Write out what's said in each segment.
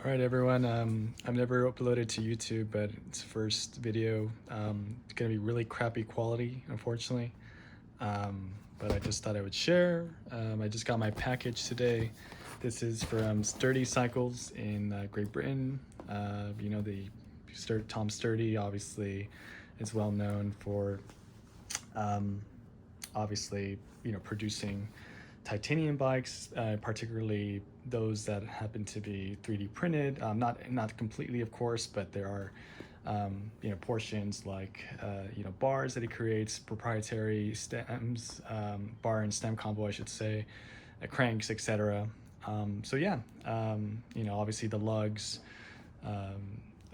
All right, everyone. I've never uploaded to YouTube, but it's the first video. It's gonna be really crappy quality, unfortunately. But I just thought I would share. I just got my package today. This is from Sturdy Cycles in Great Britain. The Tom Sturdy obviously is well known for um, obviously producing titanium bikes, particularly those that happen to be 3D printed. Not completely, of course, but there are portions like bars that he creates, proprietary stems, bar and stem combo, I should say, cranks, etc. So yeah, obviously the lugs.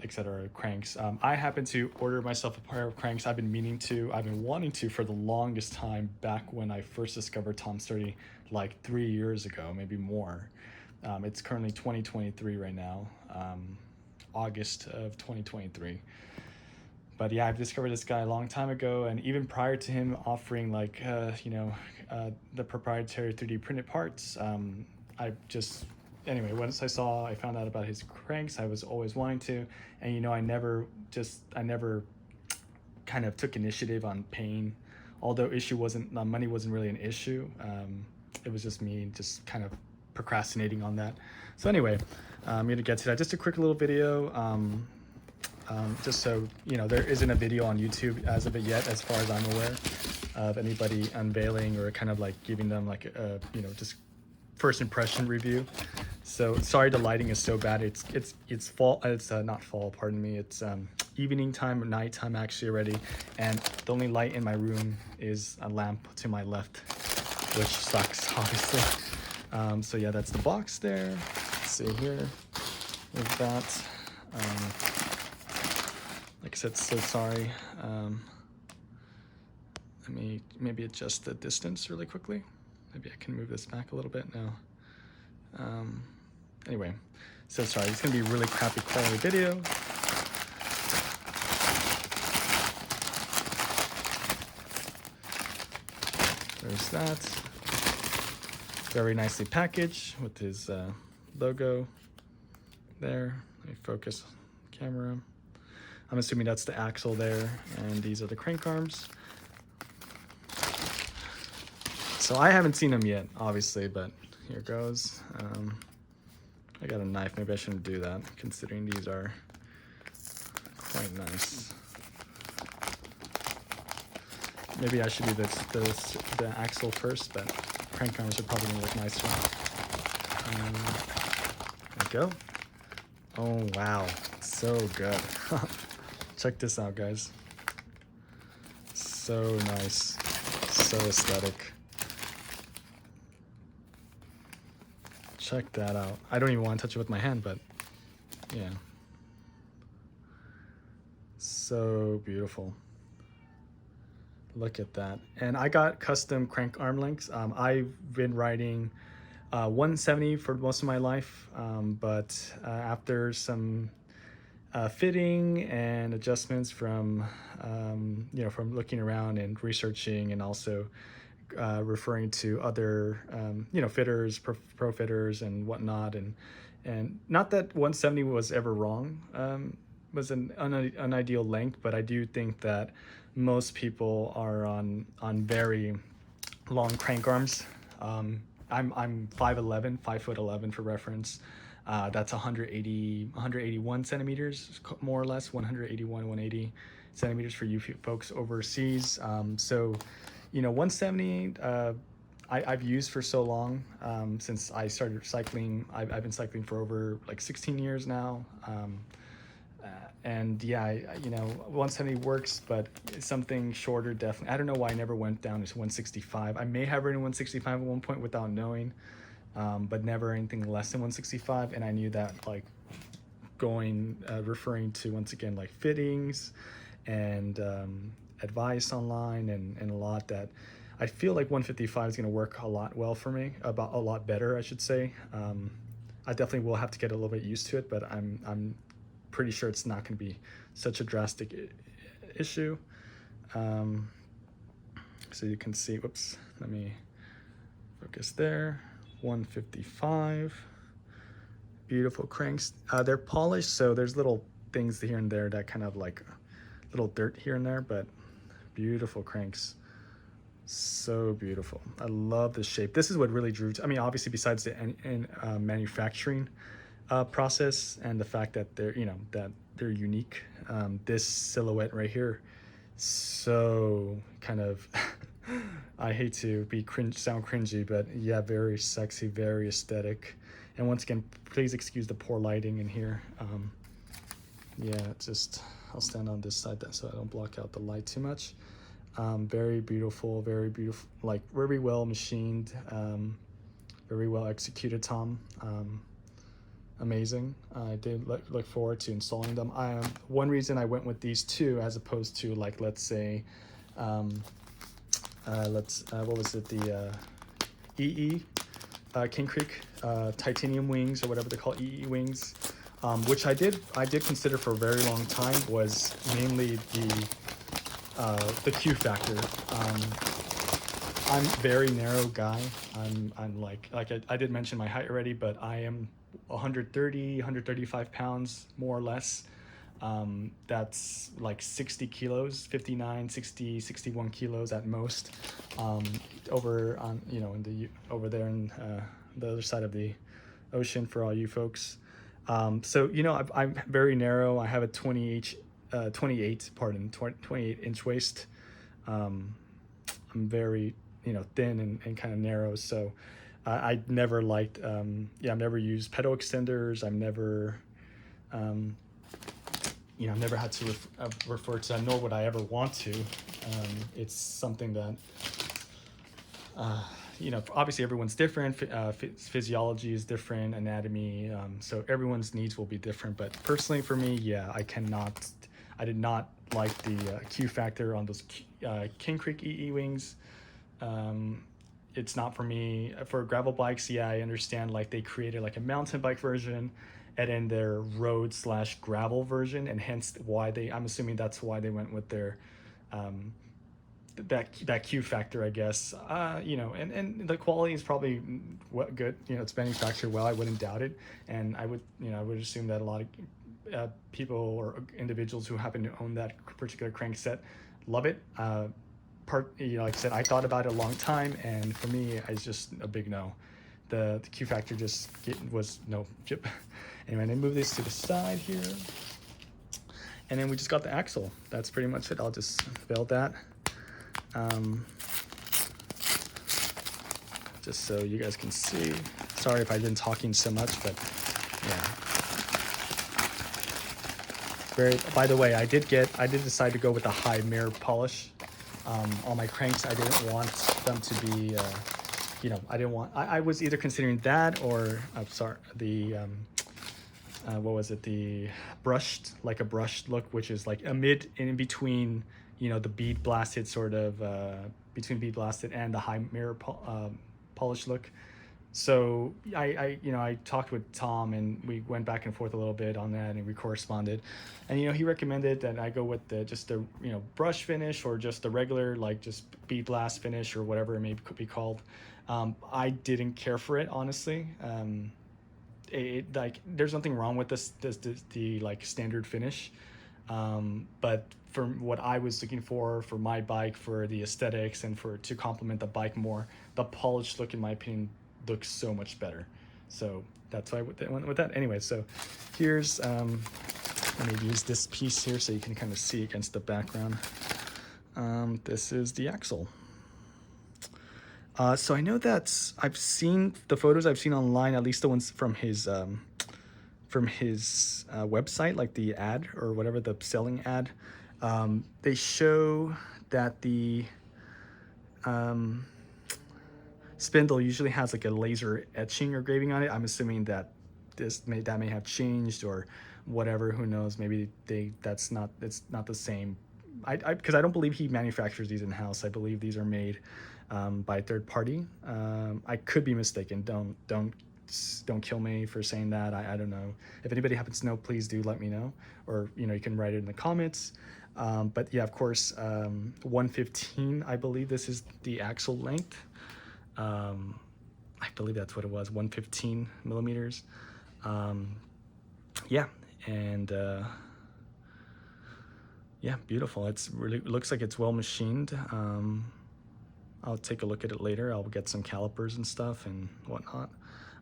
Etc. cranks. I happen to order myself a pair of cranks. I've been wanting to for the longest time, back when I first discovered Tom Sturdy like 3 years ago, maybe more. It's currently 2023 right now, August of 2023. But yeah, I've discovered this guy a long time ago, and even prior to him offering the proprietary 3D printed parts, I just anyway, once I found out about his cranks, I was always wanting to, and I never kind of took initiative on paying, although money wasn't really an issue. It was just me just kind of procrastinating on that. So anyway, I'm gonna get to that. Just a quick little video. Just so there isn't a video on YouTube as of yet, as far as I'm aware, of anybody unveiling or kind of like giving them like a just first impression review. So sorry the lighting is so bad. It's fall. It's not fall. Pardon me. It's evening time or night time actually already, and the only light in my room is a lamp to my left, which sucks obviously. So yeah, that's the box there. Let's see here. With that. Like I said, so sorry. Let me maybe adjust the distance really quickly. Maybe I can move this back a little bit now. Anyway, so sorry. It's gonna be a really crappy quality video. There's that. Very nicely packaged with his logo there. Let me focus camera. I'm assuming that's the axle there, and these are the crank arms. So I haven't seen them yet, obviously, but here goes. I got a knife. Maybe I shouldn't do that, considering these are quite nice. Maybe I should do the axle first, but crank arms are probably gonna look nicer. There we go. Oh wow, so good. Check this out, guys. So nice, so aesthetic. Check that out. I don't even want to touch it with my hand, but yeah. So beautiful. Look at that. And I got custom crank arm links. I've been riding 170 for most of my life, but after some fitting and adjustments from from looking around and researching, and also referring to other fitters, pro fitters and whatnot, and not that 170 was ever wrong, was an unideal length, but I do think that most people are on very long crank arms. I'm 5'11", 5'11" for reference. That's 181 centimeters, more or less, 181, 180 centimeters for you folks overseas. So 170, I've used for so long, since I started cycling. I've been cycling for over like 16 years now. And yeah, 170 works, but something shorter definitely. I don't know why I never went down to 165. I may have ridden 165 at one point without knowing, but never anything less than 165. And I knew that, like, referring to, once again, like fittings and advice online and a lot, that I feel like 155 is going to work a lot well for me, about a lot better, I should say. I definitely will have to get a little bit used to it, but I'm pretty sure it's not going to be such a drastic issue. So you can see, whoops, let me focus there, 155. beautiful cranks. They're polished, so there's little things here and there that kind of like little dirt here and there, but beautiful cranks. So beautiful. I love the shape. This is what really drew I mean, obviously besides the manufacturing process and the fact that they're, you know, that they're unique. This silhouette right here, so kind of I hate to be sound cringy, but yeah, very sexy, very aesthetic. And once again, please excuse the poor lighting in here. Yeah, just I'll stand on this side so I don't block out the light too much. Very beautiful, like very well machined, very well executed, Tom. Amazing. I did look forward to installing them. One reason I went with these two as opposed to, like, let's say, what was it, the EE King Creek titanium wings, or whatever they call EE wings, which I did consider for a very long time, was mainly the Q factor. I'm a very narrow guy. I'm like I did mention my height already, but I am 135 pounds, more or less. That's like 60 kilos, 59, 60, 61 kilos at most. Over on, you know, over there in the other side of the ocean for all you folks. So, you know, I'm very narrow. I have a 28 inch waist. I'm very, you know, thin and kind of narrow. So I never liked, I've never used pedal extenders. I've never, you know, never had to refer to that, nor would I ever want to. It's something that, you know, obviously everyone's different. Physiology is different, anatomy. So everyone's needs will be different. But personally for me, yeah, I did not like the Q factor on those King Creek EE wings. It's not for me. For gravel bikes, yeah, I understand, like, they created like a mountain bike version and then their road / gravel version, and hence why I'm assuming that's why they went with their that Q factor, I guess. You know, and the quality is probably good. You know, it's manufactured well. I wouldn't doubt it, and I would assume that a lot of people or individuals who happen to own that particular crank set love it. You know, like I said, I thought about it a long time, and for me, it's just a big no. The Q factor just was no. Anyway, I'm gonna move this to the side here, and then we just got the axle. That's pretty much it. I'll just build that. Just so you guys can see. Sorry if I've been talking so much, but yeah. By the way, I did decide to go with a high mirror polish on my cranks. I didn't want them to be, you know, I was either considering that or, what was it? The brushed look, which is like a in between, you know, the bead blasted sort of, between bead blasted and the high mirror polish look. So I talked with Tom and we went back and forth a little bit on that, and we corresponded, and, you know, he recommended that I go with just the you know, brush finish, or just the regular, like, just bead blast finish, or whatever it may be called. I didn't care for it, honestly. Like, there's nothing wrong with the like standard finish, but for what I was looking for my bike, for the aesthetics and to complement the bike more, the polished look, in my opinion, looks so much better. So that's why I went with that. Anyway, so here's let me use this piece here so you can kind of see against the background. This is the axle. So I know that I've seen the photos I've seen online, at least the ones from his website, like the ad or whatever, the selling ad. They show that the spindle usually has like a laser etching or graving on it. I'm assuming that that may have changed or whatever. Who knows? Maybe it's not the same. Because I don't believe he manufactures these in house. I believe these are made by a third party. I could be mistaken. Don't kill me for saying that. I don't know. If anybody happens to know, please do let me know, or, you know, you can write it in the comments. But yeah, of course, 115. I believe this is the axle length. I believe that's what it was, 115 millimeters. Yeah, and yeah, beautiful. It's really, it looks like it's well machined. I'll take a look at it later. I'll get some calipers and stuff and whatnot.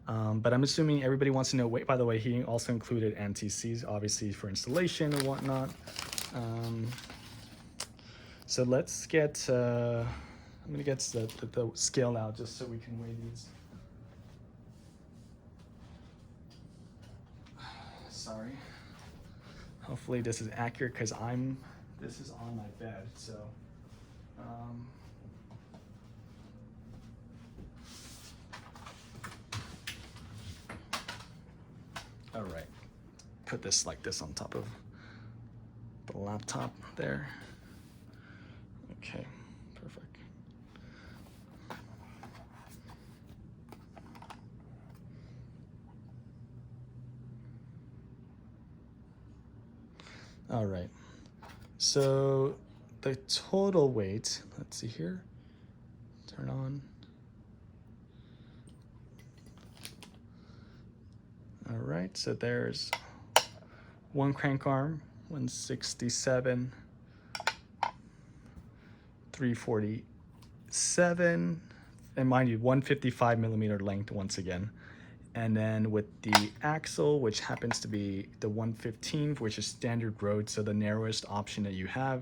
But I'm assuming everybody wants to know, wait, by the way, he also included NTCs, obviously, for installation and whatnot. So let's get, I'm gonna get the scale now just so we can weigh these. Sorry. Hopefully this is accurate because this is on my bed, so. All right, put this like this on top of the laptop there. Okay, perfect. All right, so the total weight, let's see here, turn on. All right, so there's one crank arm, 167, 347, and mind you, 155 millimeter length once again. And then with the axle, which happens to be the 115, which is standard road, so the narrowest option that you have.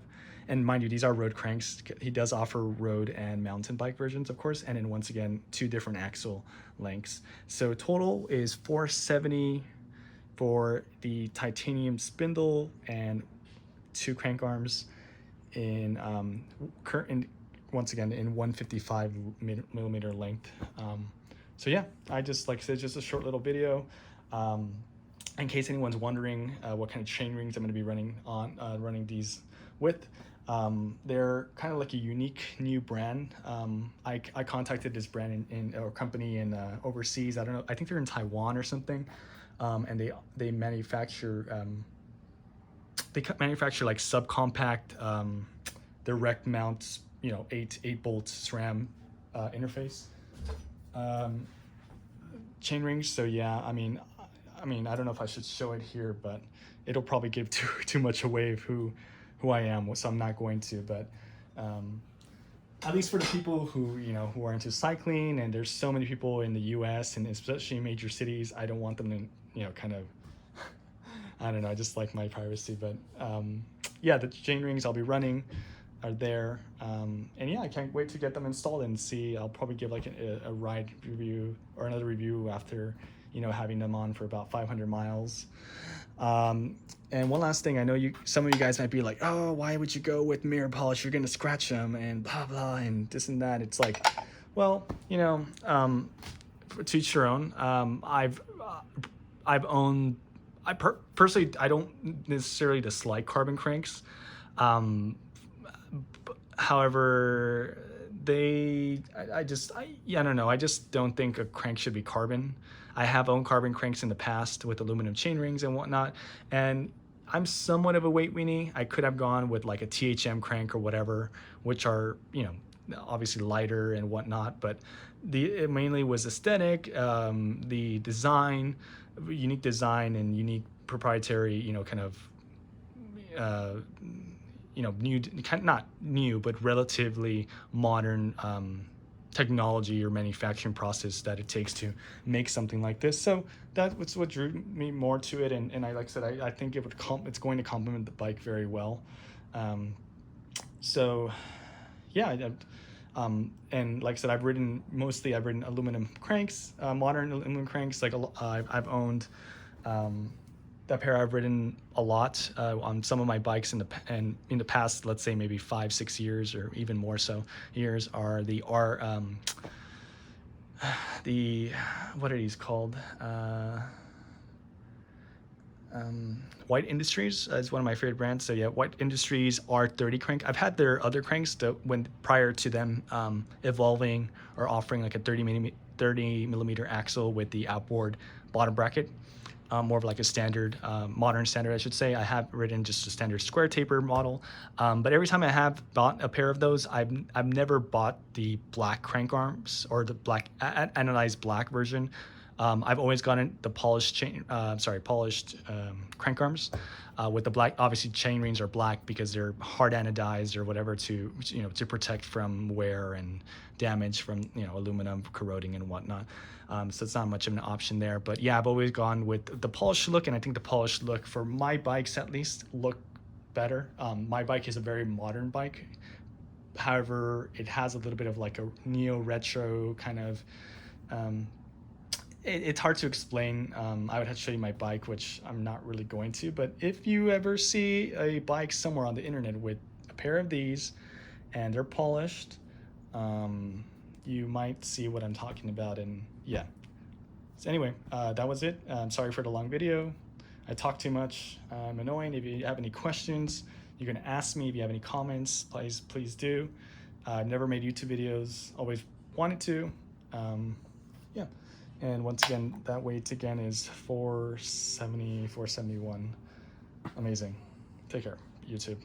And mind you, these are road cranks. He does offer road and mountain bike versions, of course. And then once again, 2 different axle lengths. So total is 470 for the titanium spindle and 2 crank arms in once again in 155 millimeter length. So yeah, I just, like I said, just a short little video. In case anyone's wondering what kind of chain rings I'm going to be running these with. They're kind of like a unique new brand. I contacted this brand or company in overseas. I don't know. I think they're in Taiwan or something, and they manufacture like subcompact direct mounts. 8-bolt SRAM interface chain rings. So yeah, I mean, I don't know if I should show it here, but it'll probably give too much away of who I am, so I'm not going to. But at least for the people who who are into cycling, and there's so many people in the U.S. and especially in major cities, I don't want them to kind of I don't know, I just like my privacy. But yeah, the chain rings I'll be running are there, and yeah, I can't wait to get them installed and see. I'll probably give like a ride review or another review after having them on for about 500 miles. And one last thing, I know some of you guys might be like, oh, why would you go with mirror polish? You're gonna scratch them and blah blah and this and that. It's like, well, to each your own. I've owned. Personally, I don't necessarily dislike carbon cranks. However, I don't know. I just don't think a crank should be carbon. I have owned carbon cranks in the past with aluminum chain rings and whatnot, and I'm somewhat of a weight weenie. I could have gone with like a THM crank or whatever, which are obviously lighter and whatnot, but it mainly was aesthetic, the design, unique design and unique proprietary, kind of new, not new, but relatively modern technology or manufacturing process that it takes to make something like this. So that's what drew me more to it, and like I said, I think it's going to complement the bike very well. So yeah, and like I said, I've ridden aluminum cranks, modern aluminum cranks. Like I've owned. That pair I've ridden a lot on some of my bikes in the past, let's say maybe 5-6 years or even more so years, are the what are these called? White Industries is one of my favorite brands. So yeah, White Industries R30 crank. I've had their other cranks prior to them evolving or offering like a 30 millimeter axle with the outboard bottom bracket. More of like a standard, modern standard, I should say. I have ridden just a standard square taper model, but every time I have bought a pair of those, I've never bought the black crank arms or the black anodized black version. I've always gotten the polished polished crank arms with the black. Obviously, chain rings are black because they're hard anodized or whatever to to protect from wear and damage from aluminum corroding and whatnot. So it's not much of an option there. But yeah, I've always gone with the polished look, and I think the polished look for my bikes at least look better. My bike is a very modern bike. However, it has a little bit of like a neo retro kind of. It's hard to explain. I would have to show you my bike, which I'm not really going to. But if you ever see a bike somewhere on the internet with a pair of these and they're polished, you might see what I'm talking about. And yeah. So anyway, that was it. Sorry for the long video. I talk too much. I'm annoying. If you have any questions, you're going to ask me. If you have any comments, please do. I've never made YouTube videos. Always wanted to. Yeah. And once again, that weight again is 470, 471. Amazing. Take care, YouTube.